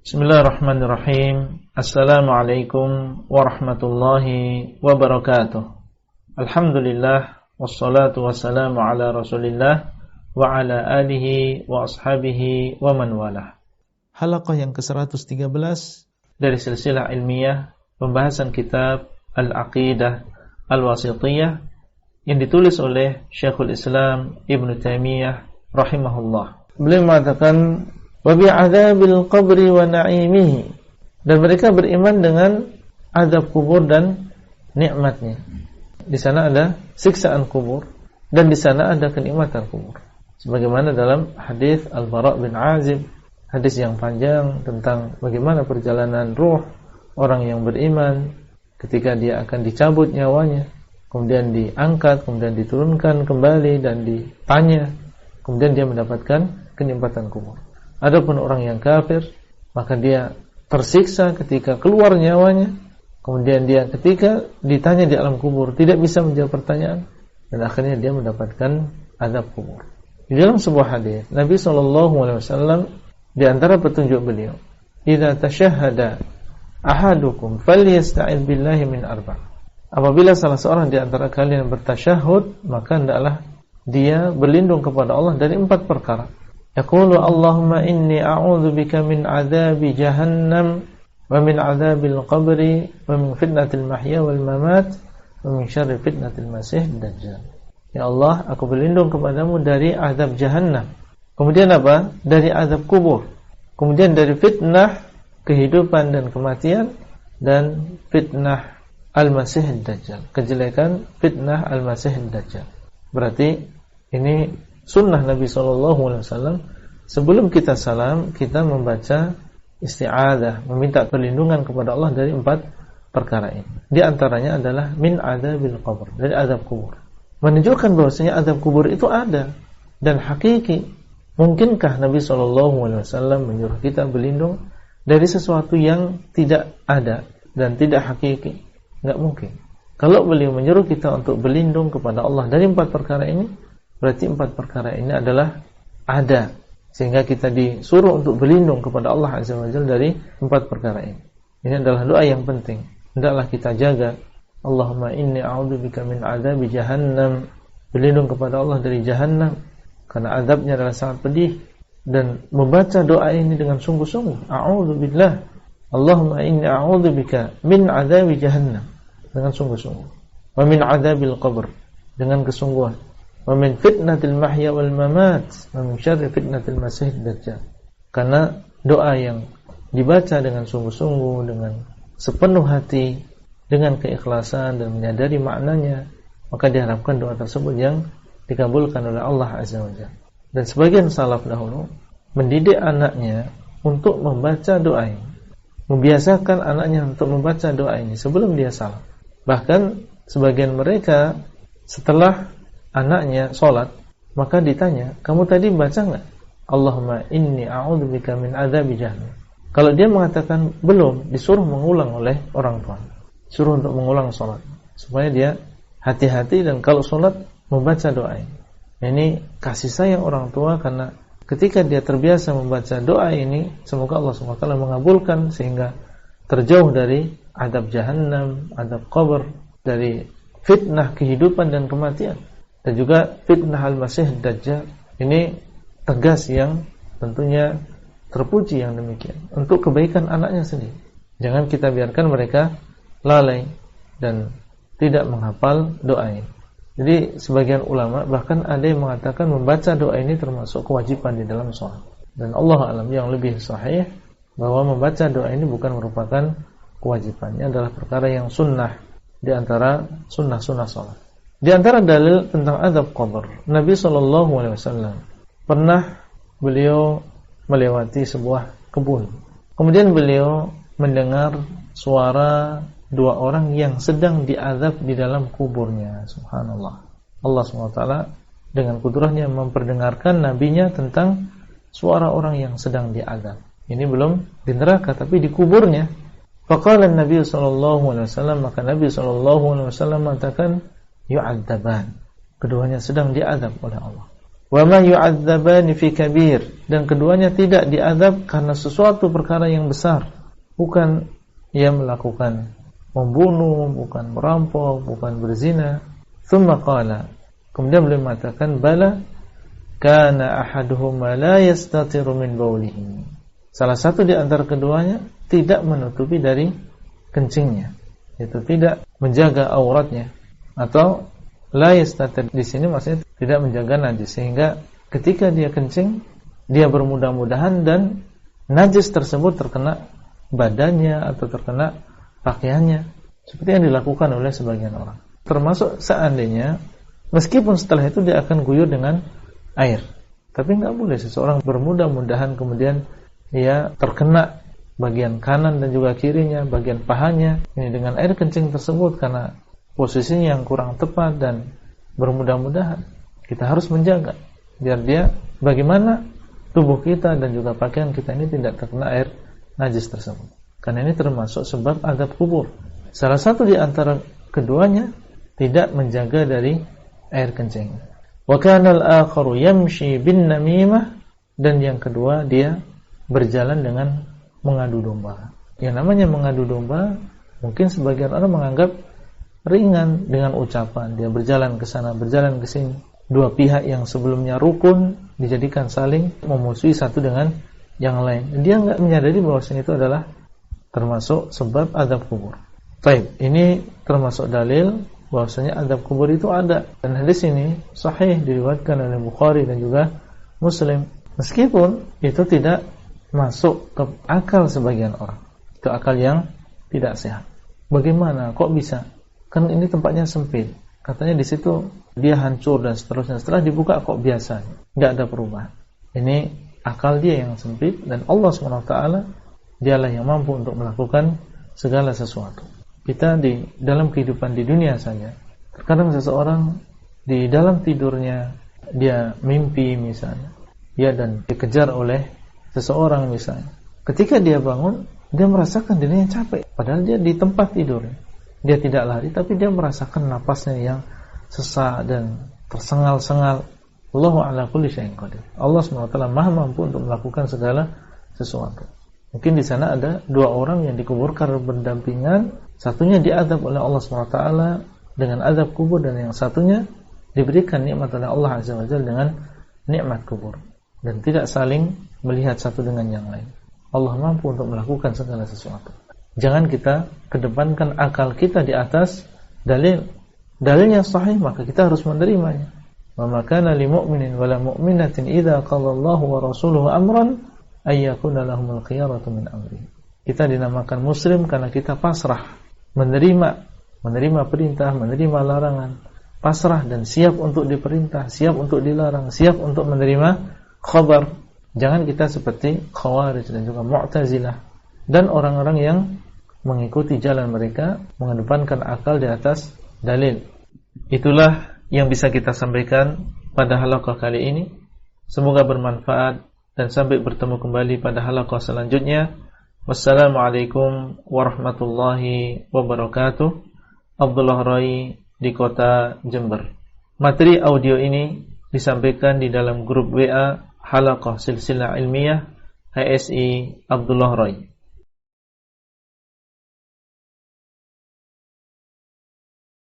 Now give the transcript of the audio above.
Bismillahirrahmanirrahim. Assalamualaikum warahmatullahi wabarakatuh. Alhamdulillah, wassalatu wassalamu ala Rasulillah wa ala alihi wa ashabihi wa man walah. Halaqah yang ke-113 dari silsilah ilmiah pembahasan kitab Al-Aqidah Al-Wasithiyah yang ditulis oleh Syekhul Islam Ibn Taimiyah rahimahullah. Beliau mengatakan wa bi'adzabil qabri wa na'imihi, dan mereka beriman dengan azab kubur dan nikmatnya. Di sana ada siksaan kubur dan di sana ada kenikmatan kubur. Sebagaimana dalam hadis Al-Bara' bin Azib, hadis yang panjang tentang bagaimana perjalanan ruh orang yang beriman ketika dia akan dicabut nyawanya, kemudian diangkat, kemudian diturunkan kembali dan ditanya, kemudian dia mendapatkan kenikmatan kubur. Adapun orang yang kafir, maka dia tersiksa ketika keluar nyawanya, kemudian dia ketika ditanya di alam kubur tidak bisa menjawab pertanyaan, dan akhirnya dia mendapatkan azab kubur. Di dalam sebuah hadis Nabi SAW, di antara petunjuk beliau, idza tashahhada ahadukum falyasta'id billahi min arba'. Apabila salah seorang di antara kalian bertasyahud, maka hendaklah dia berlindung kepada Allah dari 4 perkara. Yaqulu Allahumma inni a'udzu bika min 'adzabi jahannam wa min 'adzabil qabri wa min fitnatil mahya wal mamat wa min syarri fitnatil masih dajjal. Ya Allah, aku berlindung kepadamu dari azab jahannam. Kemudian apa? Dari azab kubur. Kemudian dari fitnah kehidupan dan kematian, dan fitnah al-masih dajjal, kejelekan fitnah al-masih dajjal. Berarti ini sunnah Nabi SAW. Sebelum kita salam, kita membaca isti'adzah, meminta perlindungan kepada Allah dari 4 perkara ini. Di antaranya adalah min adzabil qabr, dari azab kubur. Menunjukkan bahwasanya azab kubur itu ada dan hakiki. Mungkinkah Nabi SAW menyuruh kita berlindung dari sesuatu yang tidak ada dan tidak hakiki? Enggak mungkin. Kalau beliau menyuruh kita untuk berlindung kepada Allah dari 4 perkara ini, berarti 4 perkara ini adalah ada, sehingga kita disuruh untuk berlindung kepada Allah Azza wa Jalla dari 4 perkara ini. Ini adalah doa yang penting. Hendaklah kita jaga. Allahumma inni a'udzubika min adzabi jahannam, berlindung kepada Allah dari jahannam, karena azabnya adalah sangat pedih. Dan membaca doa ini dengan sungguh-sungguh, a'udzubillah, Allahumma inni a'udzubika min adzabi jahannam, dengan sungguh-sungguh. Wa min adzabil qabr, dengan kesungguhan. Wa min fitnatil mahya wal mamat wa min syarri fitnatil masih dajjal. Karena doa yang dibaca dengan sungguh-sungguh, dengan sepenuh hati, dengan keikhlasan dan menyadari maknanya, maka diharapkan doa tersebut yang dikabulkan oleh Allah Azza wa Jalla. Dan sebagian salaf dahulu mendidik anaknya untuk membaca doa ini, membiasakan anaknya untuk membaca doa ini sebelum dia salam. Bahkan sebagian mereka setelah anaknya sholat, maka ditanya, kamu tadi baca enggak? Allahumma inni a'udzubika min adzabi jahannam. Kalau dia mengatakan belum, disuruh mengulang oleh orang tua, suruh untuk mengulang sholat, supaya dia hati-hati dan kalau sholat membaca doa ini. Ini kasih sayang orang tua, karena ketika dia terbiasa membaca doa ini, semoga Allah SWT mengabulkan sehingga terjauh dari azab jahannam, azab qabr, dari fitnah kehidupan dan kematian, dan juga fitnah al-masih dajjal. Ini tegas yang tentunya terpuji yang demikian untuk kebaikan anaknya sendiri. Jangan kita biarkan mereka lalai dan tidak menghafal doa ini. Jadi sebagian ulama bahkan ada yang mengatakan membaca doa ini termasuk kewajiban di dalam sholat. Dan Allah alam yang lebih sahih bahwa membaca doa ini bukan merupakan kewajibannya, adalah perkara yang sunnah di antara sunnah-sunnah sholat. Di antara dalil tentang azab qabr, Nabi SAW pernah beliau melewati sebuah kebun. Kemudian beliau mendengar suara 2 orang yang sedang diazab di dalam kuburnya. Subhanallah. Allah SWT dengan kudrahnya memperdengarkan nabinya tentang suara orang yang sedang diazab. Ini belum di neraka tapi di kuburnya. Faqala Nabi SAW, maka Nabi SAW mengatakan yu'adzaban, keduanya sedang diazab oleh Allah. Wa ma yu'adzabani fi kabir, dan keduanya tidak diazab karena sesuatu perkara yang besar. Bukan ia melakukan membunuh, bukan merampok, bukan berzina. Tsumma qala, kemudian beliau mengatakan, bala kana ahaduhuma la yastatiru min baulihi. Salah satu di antara keduanya tidak menutupi dari kencingnya, itu tidak menjaga auratnya, atau la yastatir di sini maksudnya tidak menjaga najis, sehingga ketika dia kencing dia bermudah-mudahan dan najis tersebut terkena badannya atau terkena pakaiannya, seperti yang dilakukan oleh sebagian orang. Termasuk seandainya meskipun setelah itu dia akan guyur dengan air, tapi nggak boleh seseorang bermudah-mudahan kemudian ia terkena bagian kanan dan juga kirinya, bagian pahanya ini dengan air kencing tersebut karena posisinya yang kurang tepat, dan bermudah-mudahan kita harus menjaga biar dia bagaimana tubuh kita dan juga pakaian kita ini tidak terkena air najis tersebut, karena ini termasuk sebab azab kubur. Salah satu di antara keduanya tidak menjaga dari air kencing. Wa kana al-akharu yamshi bin namimah, dan yang kedua dia berjalan dengan mengadu domba. Yang namanya mengadu domba mungkin sebagian orang menganggap ringan dengan ucapan, dia berjalan ke sana, berjalan ke sini. Dua pihak yang sebelumnya rukun dijadikan saling memusuhi satu dengan yang lain. Dia enggak menyadari bahwasanya itu adalah termasuk sebab azab kubur. Baik, ini termasuk dalil bahwasanya azab kubur itu ada. Dan hadis ini sahih diriwayatkan oleh Bukhari dan juga Muslim. Meskipun itu tidak masuk ke akal sebagian orang. Itu akal yang tidak sehat. Bagaimana? Kok bisa? Kan ini tempatnya sempit. Katanya di situ dia hancur dan seterusnya. Setelah dibuka kok biasa, nggak ada perubahan. Ini akal dia yang sempit, dan Allah SWT dialah yang mampu untuk melakukan segala sesuatu. Kita di dalam kehidupan di dunia saja, terkadang seseorang di dalam tidurnya dia mimpi misalnya, ya, dan dikejar oleh seseorang misalnya. Ketika dia bangun, dia merasakan dirinya capek, padahal dia di tempat tidurnya. Dia tidak lari, tapi dia merasakan napasnya yang sesak dan tersengal-sengal. Allahu ala kulli syai'in qadir. Allah SWT Maha mampu untuk melakukan segala sesuatu. Mungkin di sana ada dua orang yang dikuburkan berdampingan, satunya diazab oleh Allah SWT dengan azab kubur, dan yang satunya diberikan nikmat oleh Allah Azza wa Jalla dengan nikmat kubur, dan tidak saling melihat satu dengan yang lain. Allah mampu untuk melakukan segala sesuatu. Jangan kita kedepankan akal kita di atas dalil. Dalilnya sahih, maka kita harus menerimanya. Wa ma kana lil mu'minin wa la mu'minatin idza qala Allahu wa rasuluhu amran ay yakuna lahumul khiyaratu min amrihim. Kita dinamakan muslim karena kita pasrah, menerima perintah, menerima larangan, pasrah dan siap untuk diperintah, siap untuk dilarang, siap untuk menerima khabar. Jangan kita seperti Khawarij dan juga Mu'tazilah dan orang-orang yang mengikuti jalan mereka, mengedepankan akal di atas dalil. Itulah yang bisa kita sampaikan pada halaqah kali ini. Semoga bermanfaat, dan sampai bertemu kembali pada halaqah selanjutnya. Wassalamualaikum warahmatullahi wabarakatuh. Abdullah Rai di kota Jember. Materi audio ini disampaikan di dalam grup WA Halaqah Silsilah Ilmiah HSI Abdullah Rai.